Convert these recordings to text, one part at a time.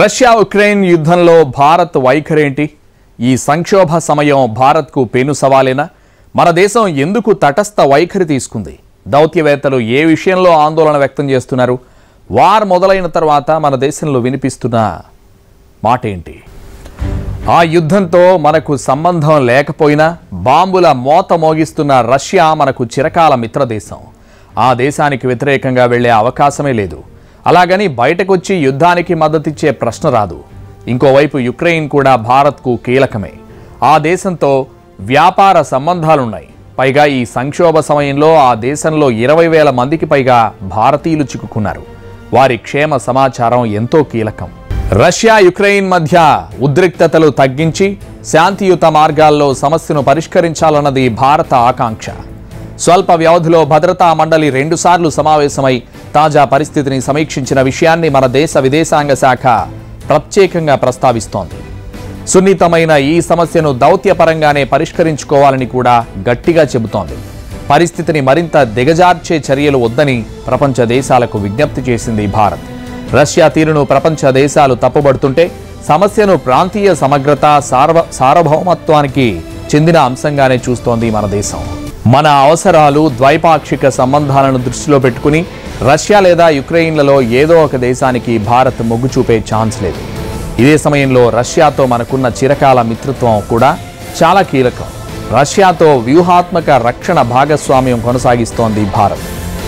Russia Ukraine యుద్ధంలో భారత్ వైఖరేంటి? ఈ సంక్షోభ సమయం భారత్కు పెను సవాలేనా? మన దేశం ఎందుకు తటస్థ వైఖరి తీసుకుంది? దౌత్యవేత్తలు ఏ విషయంలో ఆందోళన వ్యక్తం చేస్తున్నారు? వార్ మొదలైన తర్వాత మన దేశంలో వినిపిస్తున్న మాట ఏంటి? ఆ యుద్ధంతో మనకు సంబంధం లేకపోయినా బాంబుల మోత మోగిస్తున్న రష్యా మనకు చిరకాల మిత్రదేశం. ఆ దేశానికి వ్యతిరేకంగా వెళ్లే అవకాశమే లేదు. అలాగని బయటకొచ్చి యుద్ధానికి మద్దతిచ్చే ప్రశ్న రాదు. ఇంకోవైపు యుక్రెయిన్ కూడా భారత్కు కీలకమే. ఆ దేశంతో వ్యాపార సంబంధాలున్నాయి. పైగా ఈ సంక్షోభ సమయంలో ఆ దేశంలో 20,000 మందికి పైగా భారతీయులు చిక్కుకున్నారు. వారి క్షేమ సమాచారం ఎంతో కీలకం. రష్యా యుక్రెయిన్ మధ్య ఉద్రిక్తతలు తగ్గించి శాంతియుత మార్గాల్లో సమస్యను పరిష్కరించాలన్నది భారత ఆకాంక్ష. స్వల్ప వ్యవధిలో భద్రతా మండలి 2 సార్లు సమావేశమై తాజా పరిస్థితిని సమీక్షించిన విషయాన్ని మన దేశ విదేశాంగ శాఖ ప్రత్యేకంగా ప్రస్తావిస్తోంది. సున్నితమైన ఈ సమస్యను దౌత్యపరంగానే పరిష్కరించుకోవాలని కూడా గట్టిగా చెబుతోంది. పరిస్థితిని మరింత దిగజార్చే చర్యలు వద్దని ప్రపంచ దేశాలకు విజ్ఞప్తి చేసింది భారత్. రష్యా తీరును ప్రపంచ దేశాలు తప్పుబడుతుంటే సమస్యను ప్రాంతీయ సమగ్రత, సార్వభౌమత్వానికి చెందిన అంశంగానే చూస్తోంది మన దేశం. మన అవసరాలు, ద్వైపాక్షిక సంబంధాలను దృష్టిలో పెట్టుకుని రష్యా లేదా యుక్రెయిన్లలో ఏదో ఒక దేశానికి భారత్ మొగ్గు చూపే ఛాన్స్ లేదు. ఇదే సమయంలో రష్యాతో మనకున్న చిరకాల మిత్రత్వం కూడా చాలా కీలకం. రష్యాతో వ్యూహాత్మక రక్షణ భాగస్వామ్యం కొనసాగిస్తోంది భారత్.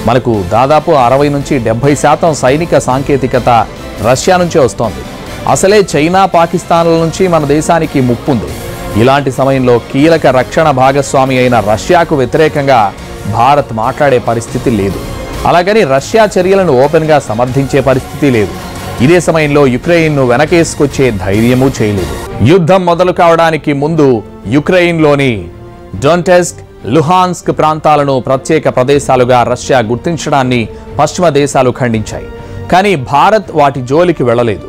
మనకు దాదాపు 60 నుంచి 70% సైనిక సాంకేతికత రష్యా నుంచే వస్తోంది. అసలే చైనా, పాకిస్తాన్ల నుంచి మన దేశానికి ముప్పుంది. ఇలాంటి సమయంలో కీలక రక్షణ భాగస్వామి అయిన రష్యాకు వ్యతిరేకంగా భారత్ మాట్లాడే పరిస్థితి లేదు. అలాగని రష్యా చర్యలను ఓపెన్గా సమర్థించే పరిస్థితి లేదు. ఇదే సమయంలో యుక్రెయిన్ను వెనకేసుకొచ్చే ధైర్యమూ చేయలేదు. యుద్ధం మొదలు కావడానికి ముందు యుక్రెయిన్లోని డొనెట్స్క్, లుహాన్స్క్ ప్రాంతాలను ప్రత్యేక ప్రదేశాలుగా రష్యా గుర్తించడాన్ని పశ్చిమ దేశాలు ఖండించాయి. కానీ భారత్ వాటి జోలికి వెళ్లలేదు.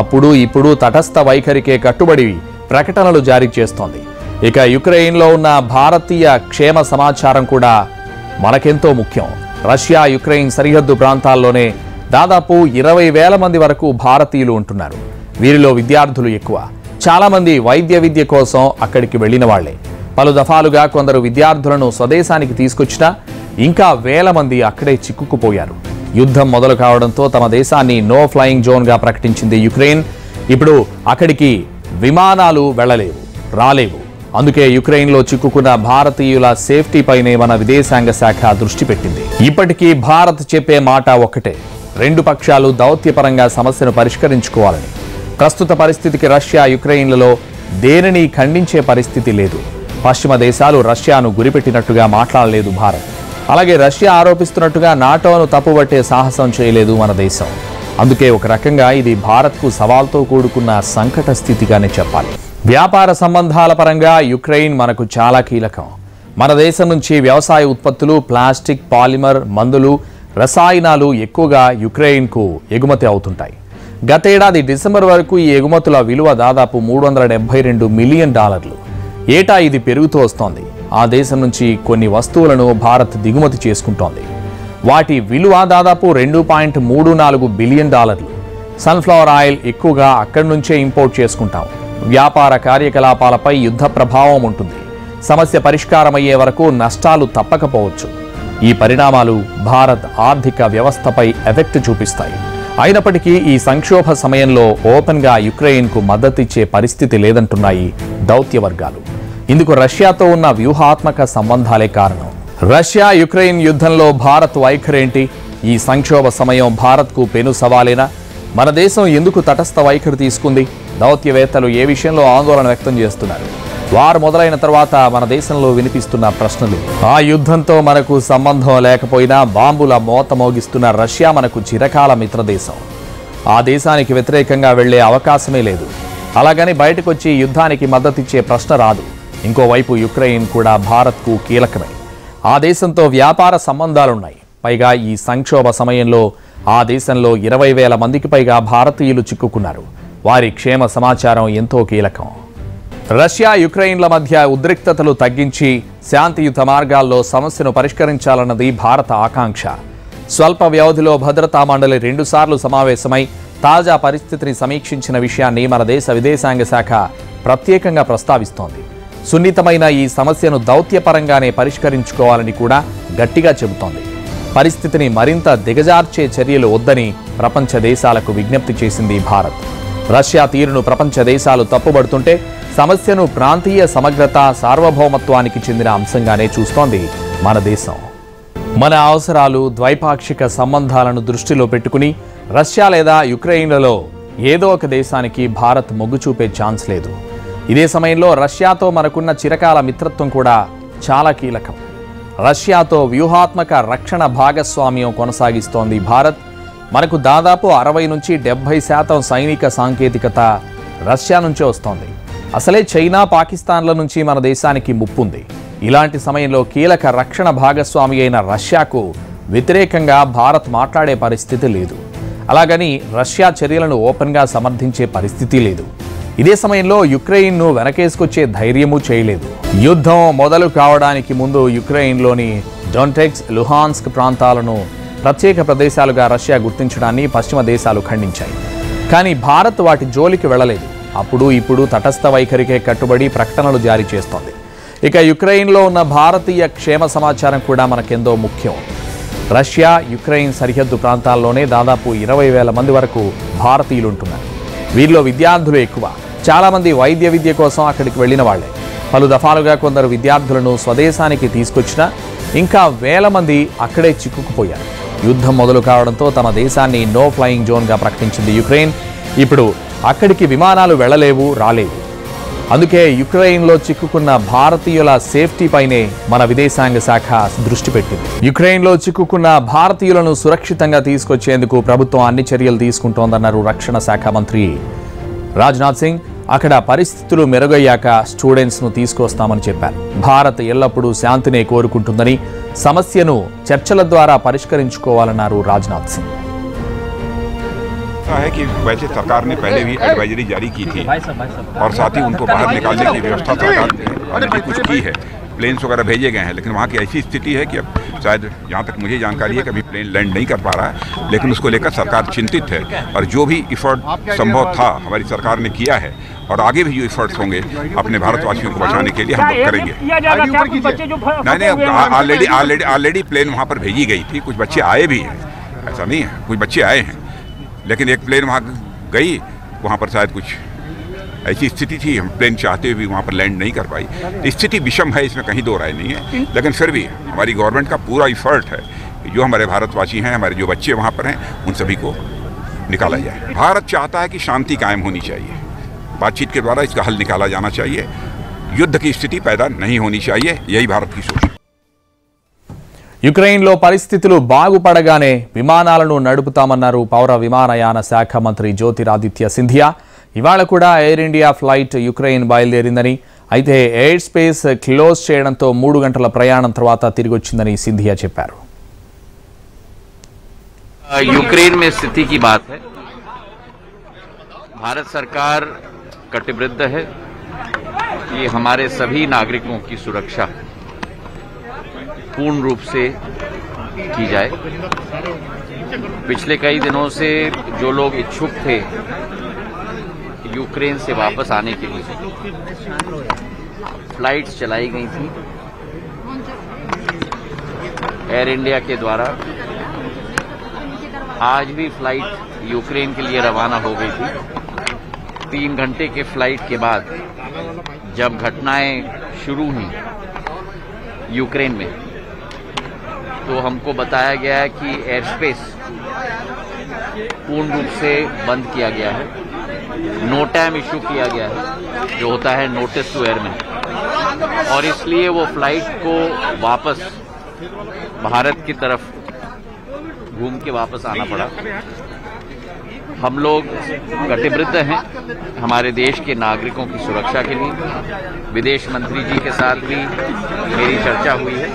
అప్పుడు ఇప్పుడు తటస్థ వైఖరికే కట్టుబడి ప్రకటనలు జారీ చేస్తోంది. ఇక యుక్రెయిన్లో ఉన్న భారతీయ క్షేమ సమాచారం కూడా మనకెంతో ముఖ్యం. రష్యా యుక్రెయిన్ సరిహద్దు ప్రాంతాల్లోనే దాదాపు 20,000 మంది వరకు భారతీయులు ఉంటున్నారు. వీరిలో విద్యార్థులు ఎక్కువ. చాలామంది వైద్య విద్య కోసం అక్కడికి వెళ్లిన వాళ్లే. పలు దఫాలుగా కొందరు విద్యార్థులను స్వదేశానికి తీసుకొచ్చినా ఇంకా వేల మంది అక్కడే చిక్కుకుపోయారు. యుద్ధం మొదలు కావడంతో తమ దేశాన్ని నో ఫ్లయింగ్ జోన్గా ప్రకటించింది యుక్రెయిన్. ఇప్పుడు అక్కడికి విమానాలు వెళ్లలేవు, రాలేవు. అందుకే యుక్రెయిన్లో చిక్కుకున్న భారతీయుల సేఫ్టీపైనే మన విదేశాంగ శాఖ దృష్టి పెట్టింది. ఇప్పటికీ భారత్ చెప్పే మాట ఒక్కటే: 2 పక్షాలు దౌత్యపరంగా సమస్యను పరిష్కరించుకోవాలని. ప్రస్తుత పరిస్థితికి రష్యా యుక్రెయిన్లలో దేనిని ఖండించే పరిస్థితి లేదు. పశ్చిమ దేశాలు రష్యాను గురిపెట్టినట్టుగా మాట్లాడలేదు భారత్. అలాగే రష్యా ఆరోపిస్తున్నట్టుగా నాటోను తప్పుబట్టే సాహసం చేయలేదు మన దేశం. అందుకే ఒక రకంగా ఇది భారత్కు సవాల్తో కూడుకున్న సంకట స్థితిగానే చెప్పాలి. వ్యాపార సంబంధాల పరంగా యుక్రెయిన్ మనకు చాలా కీలకం. మన దేశం నుంచి వ్యవసాయ ఉత్పత్తులు, ప్లాస్టిక్, పాలిమర్, మందులు, రసాయనాలు ఎక్కువగా యుక్రెయిన్కు ఎగుమతి అవుతుంటాయి. గతేడాది డిసెంబర్ వరకు ఈ ఎగుమతుల విలువ దాదాపు $372 మిలియన్. ఏటా ఇది పెరుగుతూ వస్తోంది. ఆ దేశం నుంచి కొన్ని వస్తువులను భారత్ దిగుమతి చేసుకుంటోంది. వాటి విలువ దాదాపు $2.34 బిలియన్. సన్ఫ్లవర్ ఆయిల్ ఎక్కువగా అక్కడి నుంచే ఇంపోర్ట్ చేసుకుంటాం. వ్యాపార కార్యకలాపాలపై యుద్ధ ప్రభావం ఉంటుంది. సమస్య పరిష్కారమయ్యే వరకు నష్టాలు తప్పకపోవచ్చు. ఈ పరిణామాలు భారత్ ఆర్థిక వ్యవస్థపై ఎఫెక్ట్ చూపిస్తాయి. అయినప్పటికీ ఈ సంక్షోభ సమయంలో ఓపెన్గా యుక్రెయిన్కు మద్దతిచ్చే పరిస్థితి లేదంటున్నాయి దౌత్య వర్గాలు. ఇందుకు రష్యాతో ఉన్న వ్యూహాత్మక సంబంధాలే కారణం. రష్యా యుక్రెయిన్ యుద్ధంలో భారత్ వైఖరేంటి? ఈ సంక్షోభ సమయం భారత్కు పెను సవాలేనా? మన దేశం ఎందుకు తటస్థ వైఖరి తీసుకుంది? దౌత్యవేత్తలు ఏ విషయంలో ఆందోళన వ్యక్తం చేస్తున్నారు? వార్ మొదలైన తర్వాత మన దేశంలో వినిపిస్తున్న ప్రశ్నలు. ఆ యుద్ధంతో మనకు సంబంధం లేకపోయినా బాంబుల మోత మోగిస్తున్న రష్యా మనకు చిరకాల మిత్రదేశం. ఆ దేశానికి వ్యతిరేకంగా వెళ్లే అవకాశమే లేదు. అలాగని బయటకొచ్చి యుద్ధానికి మద్దతిచ్చే ప్రశ్న రాదు. ఇంకోవైపు యుక్రెయిన్ కూడా భారత్కు కీలకమే. ఆ దేశంతో వ్యాపార సంబంధాలున్నాయి. పైగా ఈ సంక్షోభ సమయంలో ఆ దేశంలో 20,000 మందికి పైగా భారతీయులు చిక్కుకున్నారు. వారి క్షేమ సమాచారం ఎంతో కీలకం. రష్యా యుక్రెయిన్ల మధ్య ఉద్రిక్తతలు తగ్గించి శాంతియుత మార్గాల్లో సమస్యను పరిష్కరించాలన్నది భారత ఆకాంక్ష. స్వల్ప వ్యవధిలో భద్రతా మండలి 2 సార్లు సమావేశమై తాజా పరిస్థితిని సమీక్షించిన విషయాన్ని మన దేశ విదేశాంగ శాఖ ప్రత్యేకంగా ప్రస్తావిస్తోంది. సున్నితమైన ఈ సమస్యను దౌత్యపరంగానే పరిష్కరించుకోవాలని కూడా గట్టిగా చెబుతోంది. పరిస్థితిని మరింత దిగజార్చే చర్యలు వద్దని ప్రపంచ దేశాలకు విజ్ఞప్తి చేసింది భారత్. రష్యా తీరును ప్రపంచ దేశాలు తప్పుబడుతుంటే సమస్యను ప్రాంతీయ సమగ్రత, సార్వభౌమత్వానికి చెందిన అంశంగానే చూస్తోంది మన దేశం. మన అవసరాలు, ద్వైపాక్షిక సంబంధాలను దృష్టిలో పెట్టుకుని రష్యా లేదా యుక్రెయిన్లలో ఏదో ఒక దేశానికి భారత్ మొగ్గు చూపే ఛాన్స్ లేదు. ఇదే సమయంలో రష్యాతో మనకున్న చిరకాల మిత్రత్వం కూడా చాలా కీలకం. రష్యాతో వ్యూహాత్మక రక్షణ భాగస్వామ్యం కొనసాగిస్తోంది భారత్. మనకు దాదాపు 60 నుంచి 70% సైనిక సాంకేతికత రష్యా నుంచే వస్తోంది. అసలే చైనా, పాకిస్తాన్ల నుంచి మన దేశానికి ముప్పుంది. ఇలాంటి సమయంలో కీలక రక్షణ భాగస్వామి అయిన రష్యాకు వ్యతిరేకంగా భారత్ మాట్లాడే పరిస్థితి లేదు. అలాగని రష్యా చర్యలను ఓపెన్గా సమర్థించే పరిస్థితి లేదు. ఇదే సమయంలో యుక్రెయిన్ను వెనకేసుకొచ్చే ధైర్యమూ చేయలేదు. యుద్ధం మొదలు కావడానికి ముందు యుక్రెయిన్లోని డొనెట్స్క్, లుహాన్స్క్ ప్రాంతాలను ప్రత్యేక ప్రదేశాలుగా రష్యా గుర్తించడాన్ని పశ్చిమ దేశాలు ఖండించాయి. కానీ భారత్ వాటి జోలికి వెళ్లలేదు. అప్పుడు ఇప్పుడు తటస్థ వైఖరికే కట్టుబడి ప్రకటనలు జారీ చేస్తోంది. ఇక యుక్రెయిన్లో ఉన్న భారతీయ క్షేమ సమాచారం కూడా మనకెంతో ముఖ్యం. రష్యా, యుక్రెయిన్ సరిహద్దు ప్రాంతాల్లోనే దాదాపు 20,000 మంది వరకు భారతీయులుంటున్నారు. వీరిలో విద్యార్థులు ఎక్కువ. చాలామంది వైద్య విద్య కోసం అక్కడికి వెళ్లిన వాళ్లే. పలు దఫాలుగా కొందరు విద్యార్థులను స్వదేశానికి తీసుకొచ్చినా ఇంకా వేల మంది అక్కడే చిక్కుకుపోయారు. యుద్ధం మొదలు కావడంతో తమ దేశాన్ని నో ఫ్లయింగ్ జోన్గా ప్రకటించింది యుక్రెయిన్. ఇప్పుడు అక్కడికి విమానాలు వెళ్లలేవు, రాలేవు. అందుకే యుక్రెయిన్లో చిక్కుకున్న భారతీయుల సేఫ్టీపైనే మన విదేశాంగ శాఖ దృష్టి పెట్టింది. యుక్రెయిన్లో చిక్కుకున్న భారతీయులను సురక్షితంగా తీసుకొచ్చేందుకు ప్రభుత్వం అన్ని చర్యలు తీసుకుంటోందన్నారు రక్షణ శాఖ మంత్రి రాజ్నాథ్ సింగ్. అక్కడ పరిస్థితులు మెరుగయ్యాక స్టూడెంట్స్ను తీసుకొస్తామని చెప్పారు. భారత్ ఎల్లప్పుడూ శాంతినే కోరుకుంటుందని, సమస్యను చర్చల ద్వారా పరిష్కరించుకోవాలన్నారు రాజ్నాథ్ సింగ్. है कि वैसे सरकार ने पहले भी एडवाइजरी जारी की थी और साथ ही उनको बाहर निकालने की व्यवस्था सरकार ने कुछ की है। प्लेन्स वगैरह भेजे गए हैं, लेकिन वहाँ की ऐसी स्थिति है कि अब शायद जहाँ तक मुझे जानकारी है कि अभी प्लेन लैंड नहीं कर पा रहा है, लेकिन उसको लेकर सरकार चिंतित है और जो भी इफर्ट संभव था हमारी सरकार ने किया है और आगे भी जो इफर्ट्स होंगे अपने भारतवासियों को बचाने के लिए हम लोग करेंगे। नहीं, ऑलरेडी प्लेन वहाँ पर भेजी गई थी। कुछ बच्चे आए भी हैं, ऐसा नहीं है, कुछ बच्चे आए हैं, लेकिन एक प्लेन वहाँ गई, वहाँ पर शायद कुछ ऐसी स्थिति थी, हम प्लेन चाहते हुए भी वहाँ पर लैंड नहीं कर पाई। स्थिति विषम है, इसमें कहीं दो राय नहीं है, लेकिन फिर भी हमारी गवर्नमेंट का पूरा इफर्ट है कि जो हमारे भारतवासी हैं, हमारे जो बच्चे वहाँ पर हैं, उन सभी को निकाला जाए। भारत चाहता है कि शांति कायम होनी चाहिए, बातचीत के द्वारा इसका हल निकाला जाना चाहिए, युद्ध की स्थिति पैदा नहीं होनी चाहिए, यही भारत की सोच है। యుక్రెయిన్లో పరిస్థితులు బాగుపడగానే విమానాలను నడుపుతామన్నారు పౌర విమానయాన శాఖ మంత్రి జ్యోతిరాదిత్య సింధియా. ఇవాళ కూడా ఎయిర్ ఇండియా ఫ్లైట్ యుక్రెయిన్ బయలుదేరిందని, అయితే ఎయిర్ స్పేస్ క్లోజ్ చేయడంతో 3 గంటల ప్రయాణం తర్వాత తిరిగి వచ్చిందని సింధియా చెప్పారు. यूक्रेन में स्थिति की बात है, भारत सरकार कटिबद्ध है कि हमारे सभी नागरिकों की सुरक्षा पूर्ण रूप से की जाए। पिछले कई दिनों से जो लोग इच्छुक थे यूक्रेन से वापस आने के लिए फ्लाइट्स चलाई गई थी एयर इंडिया के द्वारा। आज भी फ्लाइट यूक्रेन के लिए रवाना हो गई थी। 3 घंटे के फ्लाइट के बाद जब घटनाएं शुरू हुई यूक्रेन में, तो हमको बताया गया है कि एयर स्पेस पूर्ण रूप से बंद किया गया है, नो टाइम इशू किया गया है, जो होता है नोटिस टू एयरमैन, और इसलिए वो फ्लाइट को वापस भारत की तरफ घूम के वापस आना पड़ा। हम लोग कटिबद्ध हैं हमारे देश के नागरिकों की सुरक्षा के लिए। विदेश मंत्री जी के साथ भी मेरी चर्चा हुई है।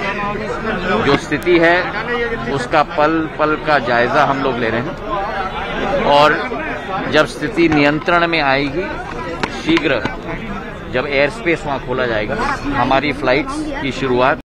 जो स्थिति है उसका पल पल का जायजा हम लोग ले रहे हैं और जब स्थिति नियंत्रण में आएगी, शीघ्र जब एयर स्पेस वहाँ खोला जाएगा, हमारी फ्लाइट्स की शुरुआत